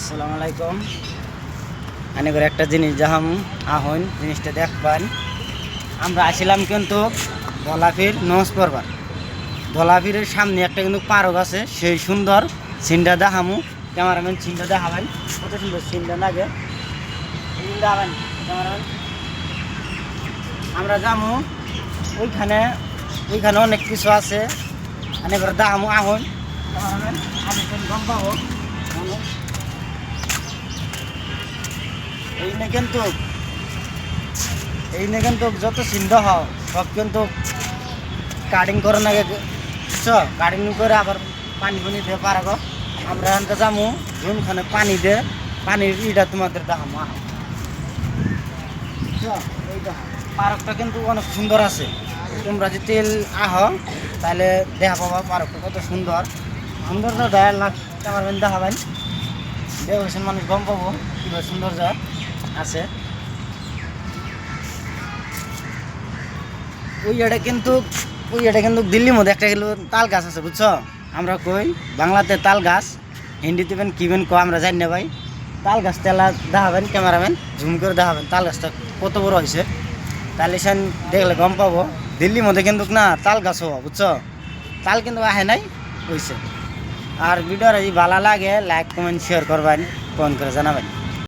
আসসালামু আলাইকুম। আমি করে একটা জিনিস যাহাম আহন জিনিসটা দেখবেন। আমরা আসিলাম কিন্তু ধলাফির নজ পড়বার। ধলাফিরের সামনে একটা কিন্তু পার্ক আছে, সেই সুন্দর সিনটা দেখামু। ক্যামেরাম্যান সিনটা দেখাবেন, কত সুন্দর সিনটা লাগে দেখাবেন ক্যামেরাম্যান। আমরা যামু ওইখানে, ওইখানে অনেক কিছু আছে। আমি করে দেখামু আহন ক্যামেরাম্যান, আমি গম পাবো। এই নিয়ে কিন্তু যত চিন্তা হও সব কিন্তু কাটিং করে নাকি কাটিং করে আবার পানি পানি দিয়ে পারব। আমরা এখানটা যামু যোনখানে পানি দে পানির ইটা তোমাদের দেখামো। এই পার্কটা কিন্তু অনেক সুন্দর আছে। তোমরা যদি আহ তাহলে দেখা পাবা পার্কটা কত সুন্দর। সৌন্দর্য দেয় লাখ ক্যামেরাম্যান দেখাবেন, দেখেছেন মানুষ গম পাবো কীভাবে সৌন্দর্য আছে। ওই এটা কিন্তু দিল্লির মধ্যে একটা কিলো তাল গাছ আছে, বুঝছো? আমরা কই বাংলাতে তাল গাছ, হিন্দিতে বেন কি বেন আমরা জানি না ভাই। তাল গাছ তেলা দেখাবেন ক্যামেরাম্যান, ঝুম করে দেখাবেন তাল গাছটা কত বড় হয়েছে। তাহলে সেন দেখলে গম পাবো। দিল্লির মধ্যে কিন্তু না তাল গাছ হওয়া, বুঝছো? তাল কিন্তু আহে নাই হয়েছে। আর ভিডিওটা যদি ভালো লাগে লাইক কমেন্ট শেয়ার করবেন, ফোন করে জানাবেন।